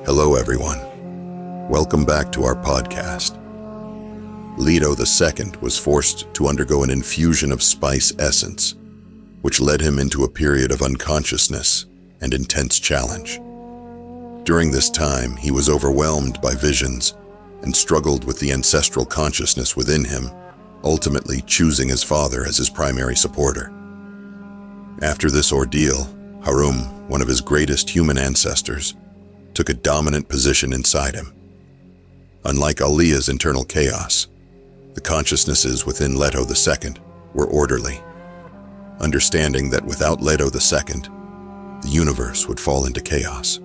Hello everyone. Welcome back to our podcast. Leto II was forced to undergo an infusion of spice essence, which led him into a period of unconsciousness and intense challenge. During this time, he was overwhelmed by visions and struggled with the ancestral consciousness within him, ultimately choosing his father as his primary supporter. After this ordeal, Harum, one of his greatest human ancestors, took a dominant position inside him. Unlike Alia's internal chaos, the consciousnesses within Leto II were orderly, understanding that without Leto II, the universe would fall into chaos.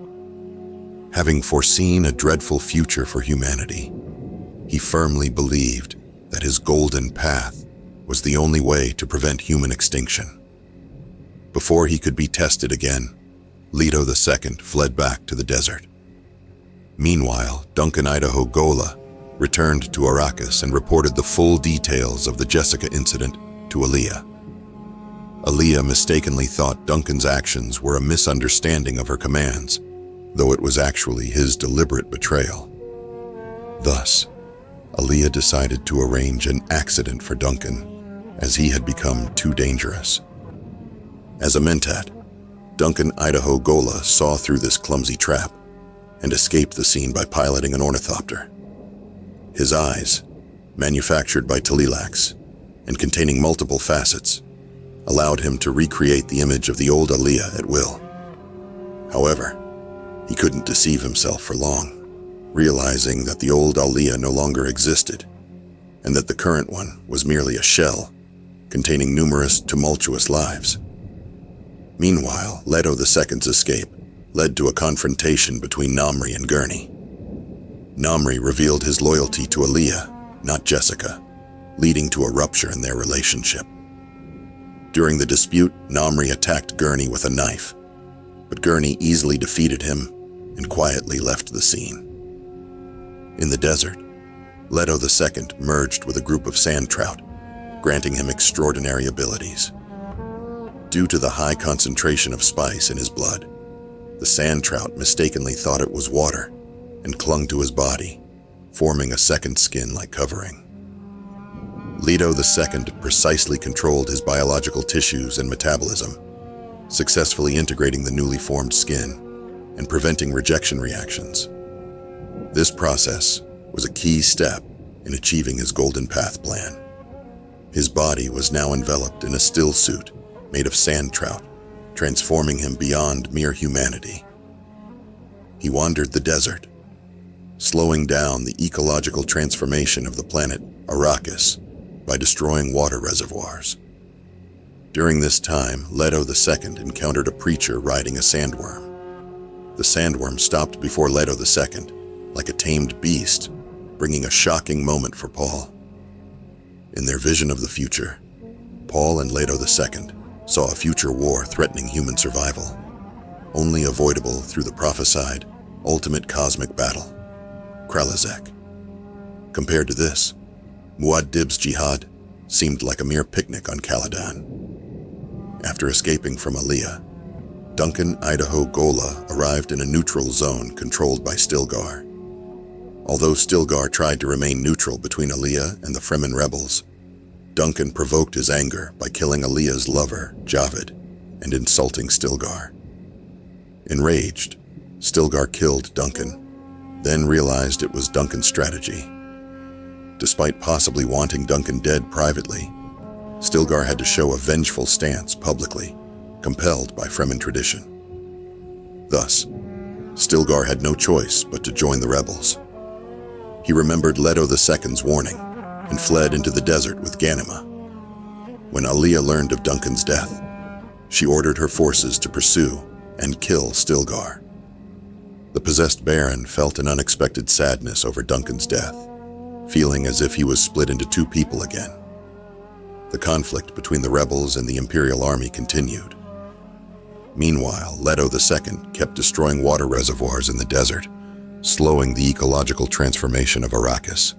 Having foreseen a dreadful future for humanity, he firmly believed that his golden path was the only way to prevent human extinction. Before he could be tested again, Leto II fled back to the desert. Meanwhile, Duncan Idaho returned to Arrakis and reported the full details of the Jessica incident to Alia. Alia mistakenly thought Duncan's actions were a misunderstanding of her commands, though it was actually his deliberate betrayal. Thus, Alia decided to arrange an accident for Duncan, as he had become too dangerous. As a mentat, Duncan Idaho saw through this clumsy trap and escaped the scene by piloting an ornithopter. His eyes, manufactured by Talilax and containing multiple facets, allowed him to recreate the image of the old Alia at will. However, he couldn't deceive himself for long, realizing that the old Alia no longer existed, and that the current one was merely a shell containing numerous tumultuous lives. Meanwhile, Leto II's escape led to a confrontation between Namri and Gurney. Namri revealed his loyalty to Alia, not Jessica, leading to a rupture in their relationship. During the dispute, Namri attacked Gurney with a knife, but Gurney easily defeated him and quietly left the scene. In the desert, Leto II merged with a group of Sandtrout, granting him extraordinary abilities. Due to the high concentration of spice in his blood, the Sandtrout mistakenly thought it was water and clung to his body, forming a second skin-like covering. Leto II precisely controlled his biological tissues and metabolism, successfully integrating the newly formed skin and preventing rejection reactions. This process was a key step in achieving his Golden Path plan. His body was now enveloped in a still suit made of Sandtrout, transforming him beyond mere humanity. He wandered the desert, slowing down the ecological transformation of the planet Arrakis by destroying water reservoirs. During this time, Leto II encountered a preacher riding a sandworm. The sandworm stopped before Leto II, like a tamed beast, bringing a shocking moment for Paul. In their vision of the future, Paul and Leto II saw a future war threatening human survival, only avoidable through the prophesied ultimate cosmic battle, Kralizek. Compared to this, Muad'Dib's jihad seemed like a mere picnic on Caladan. After escaping from Alia, Duncan Idaho arrived in a neutral zone controlled by Stilgar. Although Stilgar tried to remain neutral between Alia and the Fremen rebels, Duncan provoked his anger by killing Alia's lover, Javid, and insulting Stilgar. Enraged, Stilgar killed Duncan, then realized it was Duncan's strategy. Despite possibly wanting Duncan dead privately, Stilgar had to show a vengeful stance publicly, compelled by Fremen tradition. Thus, Stilgar had no choice but to join the rebels. He remembered Leto II's warning and fled into the desert with Ganima. When Alia learned of Duncan's death, she ordered her forces to pursue and kill Stilgar. The possessed Baron felt an unexpected sadness over Duncan's death, feeling as if he was split into two people again. The conflict between the rebels and the Imperial army continued. Meanwhile, Leto II kept destroying water reservoirs in the desert, slowing the ecological transformation of Arrakis.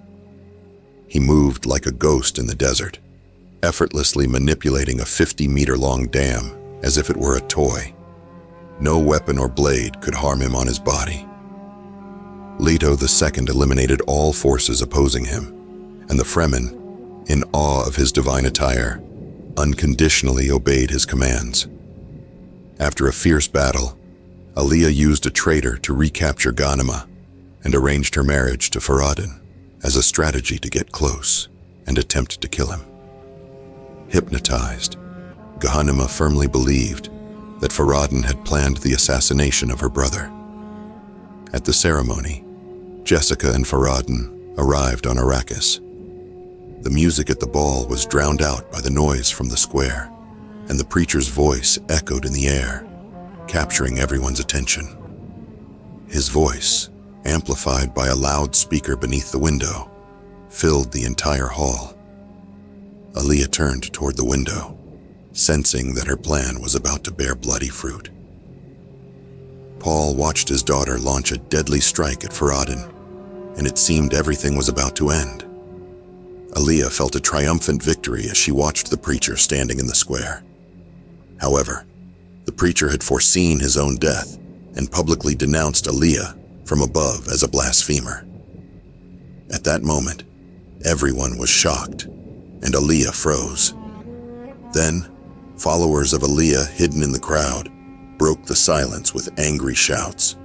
He moved like a ghost in the desert, effortlessly manipulating a 50-meter-long dam as if it were a toy. No weapon or blade could harm him on his body. Leto II eliminated all forces opposing him, and the Fremen, in awe of his divine attire, unconditionally obeyed his commands. After a fierce battle, Alia used a traitor to recapture Ghanima and arranged her marriage to Farad'n as a strategy to get close and attempt to kill him. Hypnotized, Ghanima firmly believed that Farad'n had planned the assassination of her brother. At the ceremony, Jessica and Farad'n arrived on Arrakis. The music at the ball was drowned out by the noise from the square, and the preacher's voice echoed in the air, capturing everyone's attention. His voice, amplified by a loudspeaker beneath the window, filled the entire hall. Alia turned toward the window, sensing that her plan was about to bear bloody fruit. Paul watched his daughter launch a deadly strike at Farad'n, and it seemed everything was about to end. Alia felt a triumphant victory as she watched the preacher standing in the square. However, the preacher had foreseen his own death and publicly denounced Alia from above as a blasphemer. At that moment, everyone was shocked, and Alia froze. Then, followers of Alia hidden in the crowd broke the silence with angry shouts.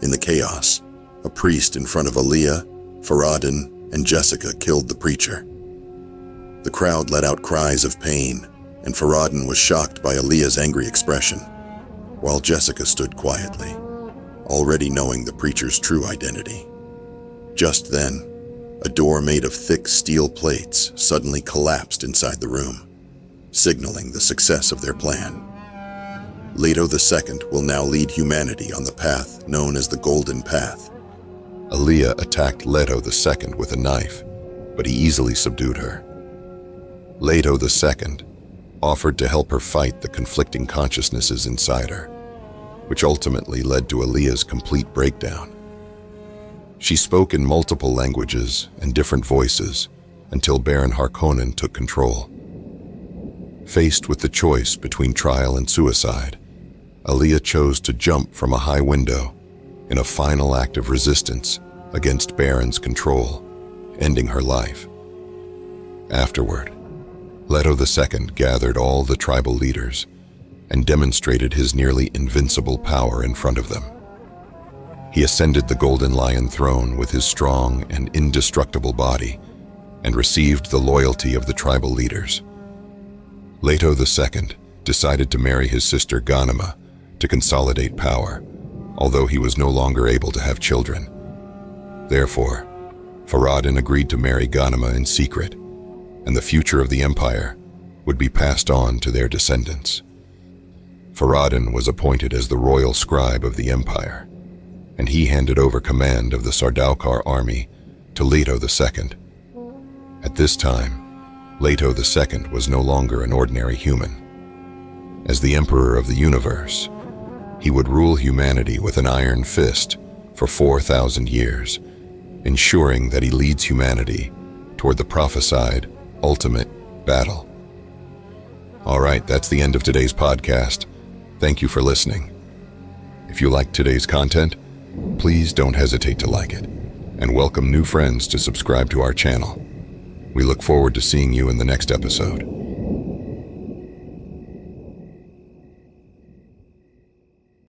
In the chaos, a priest in front of Alia, Farad'n, and Jessica killed the preacher. The crowd let out cries of pain, and Farad'n was shocked by Alia's angry expression, while Jessica stood quietly, already knowing the preacher's true identity. Just then, a door made of thick steel plates suddenly collapsed inside the room, signaling the success of their plan. Leto II will now lead humanity on the path known as the Golden Path. Alia attacked Leto II with a knife, but he easily subdued her. Leto II offered to help her fight the conflicting consciousnesses inside her, which ultimately led to Alia's complete breakdown. She spoke in multiple languages and different voices until Baron Harkonnen took control. Faced with the choice between trial and suicide, Alia chose to jump from a high window in a final act of resistance against Baron's control, ending her life. Afterward, Leto II gathered all the tribal leaders and demonstrated his nearly invincible power in front of them. He ascended the Golden Lion throne with his strong and indestructible body and received the loyalty of the tribal leaders. Leto II decided to marry his sister Ghanima to consolidate power, although he was no longer able to have children. Therefore, Farad'n agreed to marry Ghanima in secret, and the future of the empire would be passed on to their descendants. Farad'n was appointed as the royal scribe of the empire, and he handed over command of the Sardaukar army to Leto II. At this time, Leto II was no longer an ordinary human. As the emperor of the universe, he would rule humanity with an iron fist for 4,000 years, ensuring that he leads humanity toward the prophesied ultimate battle. All right, that's the end of today's podcast. Thank you for listening. If you liked today's content, please don't hesitate to like it, and welcome new friends to subscribe to our channel. We look forward to seeing you in the next episode.